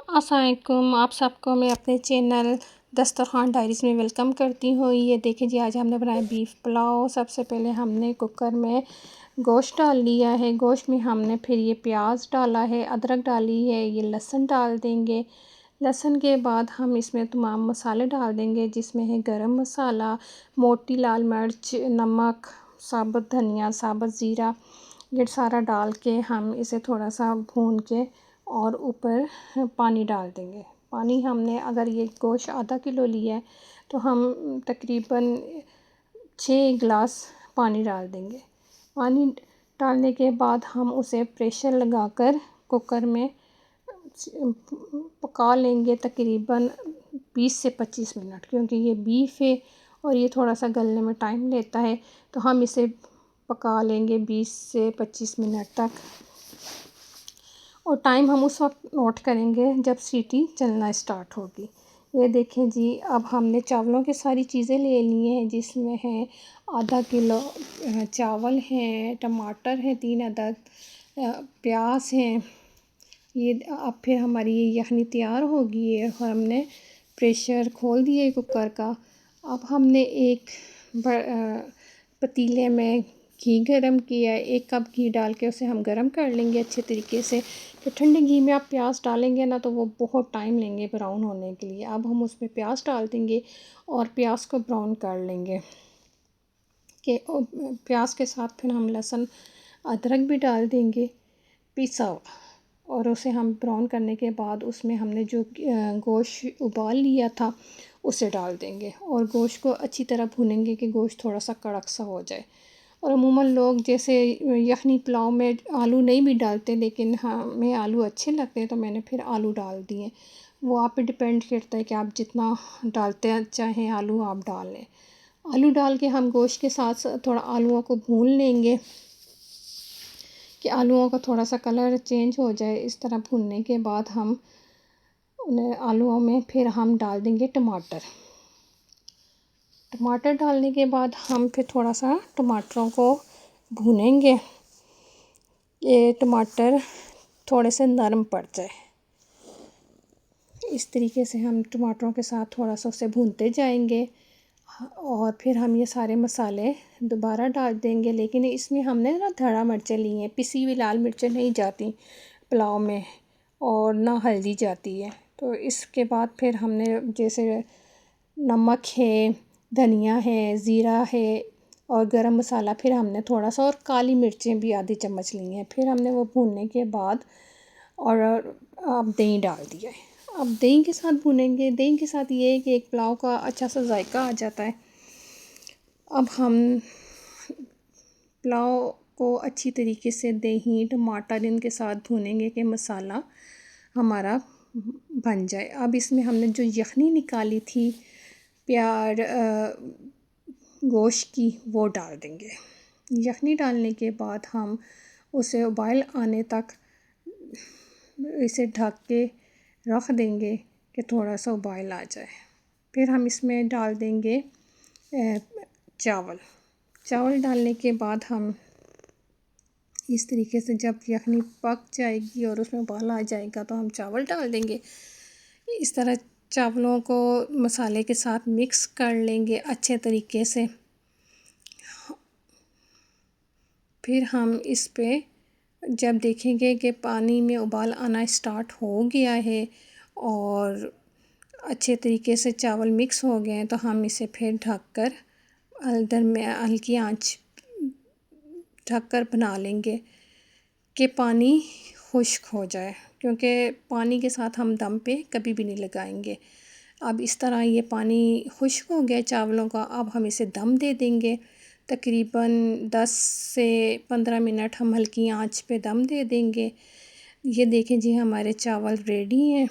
अस्सलाम वालेकुम, आप सबको मैं अपने चैनल दस्तरखान डायरीज़ में वेलकम करती हूँ। ये देखिए जी, आज हमने बनाया बीफ पुलाव। सबसे पहले हमने कुकर में गोश्त डाल लिया है। गोश्त में हमने फिर ये प्याज डाला है, अदरक डाली है, ये लहसुन डाल देंगे। लहसुन के बाद हम इसमें तमाम मसाले डाल देंगे, जिसमें है गरम मसाला, मोटी लाल मिर्च, नमक, साबुत धनिया, साबुत ज़ीरा। ये सारा डाल के हम इसे थोड़ा सा भून के और ऊपर पानी डाल देंगे। पानी हमने, अगर ये गोश्त आधा किलो लिया है तो हम तकरीबन 6 गिलास पानी डाल देंगे। पानी डालने के बाद हम उसे प्रेशर लगाकर कुकर में पका लेंगे तकरीबन 20 से 25 मिनट, क्योंकि ये बीफ है और ये थोड़ा सा गलने में टाइम लेता है। तो हम इसे पका लेंगे 20 से 25 मिनट तक, और टाइम हम उस वक्त नोट करेंगे जब सीटी चलना स्टार्ट होगी। ये देखें जी, अब हमने चावलों की सारी चीज़ें ले ली हैं, जिसमें है आधा किलो चावल हैं, टमाटर है 3 अदद, प्याज हैं। ये अब फिर हमारी ये यखनी तैयार होगी है और हमने प्रेशर खोल दिए कुकर का। अब हमने एक पतीले में घी गरम किया है, 1 कप घी डाल के उसे हम गरम कर लेंगे अच्छे तरीके से। तो ठंडे घी में आप प्याज डालेंगे ना तो वो बहुत टाइम लेंगे ब्राउन होने के लिए। अब हम उसमें प्याज डाल देंगे और प्याज को ब्राउन कर लेंगे कि प्याज के साथ फिर हम लहसुन अदरक भी डाल देंगे पिसा हुआ, और उसे हम ब्राउन करने के बाद उसमें हमने जो गोश्त उबाल लिया था उसे डाल देंगे और गोश्त को अच्छी तरह भूनेंगे कि गोश्त थोड़ा सा कड़क सा हो जाए। और अमूमन लोग जैसे यखनी पुलाव में आलू नहीं भी डालते, लेकिन हमें आलू अच्छे लगते हैं तो मैंने फिर आलू डाल दिए। वो आप पे डिपेंड करता है कि आप जितना डालते चाहें आलू आप डाल लें। आलू डाल के हम गोश्त के साथ थोड़ा आलूओं को भून लेंगे कि आलूओं का थोड़ा सा कलर चेंज हो जाए। इस तरह भूनने के बाद हम उन्हें आलूओं में फिर हम डाल देंगे टमाटर। टमाटर डालने के बाद हम फिर थोड़ा सा टमाटरों को भूनेंगे, ये टमाटर थोड़े से नरम पड़ जाए। इस तरीके से हम टमाटरों के साथ थोड़ा सा उसे भूनते जाएंगे और फिर हम ये सारे मसाले दोबारा डाल देंगे। लेकिन इसमें हमने ना धड़ा मिर्चें ली हैं, पिसी हुई लाल मिर्चें नहीं जाती पुलाव में और ना हल्दी जाती है। तो इसके बाद फिर हमने जैसे नमक है, धनिया है, ज़ीरा है और गरम मसाला, फिर हमने थोड़ा सा, और काली मिर्चें भी आधी चम्मच ली हैं। फिर हमने वो भूनने के बाद और अब दही डाल दिया है। अब दही के साथ भूनेंगे। दही के साथ ये है कि एक पुलाव का अच्छा सा जायका आ जाता है। अब हम पुलाव को अच्छी तरीके से दही टमाटर इनके साथ भूनेंगे कि मसाला हमारा बन जाए। अब इसमें हमने जो यखनी निकाली थी प्याज गोश्त की, वो डाल देंगे। यखनी डालने के बाद हम उसे उबाल आने तक इसे ढक के रख देंगे कि थोड़ा सा उबाल आ जाए। फिर हम इसमें डाल देंगे चावल। चावल डालने के बाद हम इस तरीके से जब यखनी पक जाएगी और उसमें उबाल आ जाएगा तो हम चावल डाल देंगे। इस तरह चावलों को मसाले के साथ मिक्स कर लेंगे अच्छे तरीके से। फिर हम इस पे जब देखेंगे कि पानी में उबाल आना स्टार्ट हो गया है और अच्छे तरीके से चावल मिक्स हो गए हैं तो हम इसे फिर ढककर अंदर में हल्की आंच ढककर बना लेंगे कि पानी खुश्क हो जाए, क्योंकि पानी के साथ हम दम पे कभी भी नहीं लगाएंगे। अब इस तरह ये पानी खुश्क हो गया चावलों का। अब हम इसे दम दे देंगे तकरीबन 10 से 15 मिनट हम हल्की आंच पे दम दे देंगे। ये देखें जी, हमारे चावल रेडी हैं।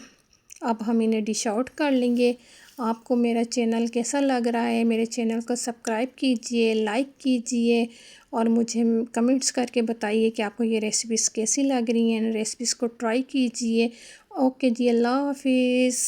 अब हम इन्हें डिश आउट कर लेंगे। आपको मेरा चैनल कैसा लग रहा है? मेरे चैनल को सब्सक्राइब कीजिए, लाइक कीजिए और मुझे कमेंट्स करके बताइए कि आपको ये रेसिपीज़ कैसी लग रही हैं। रेसिपीज़ को ट्राई कीजिए। ओके जी, अल्लाह हाफिज़।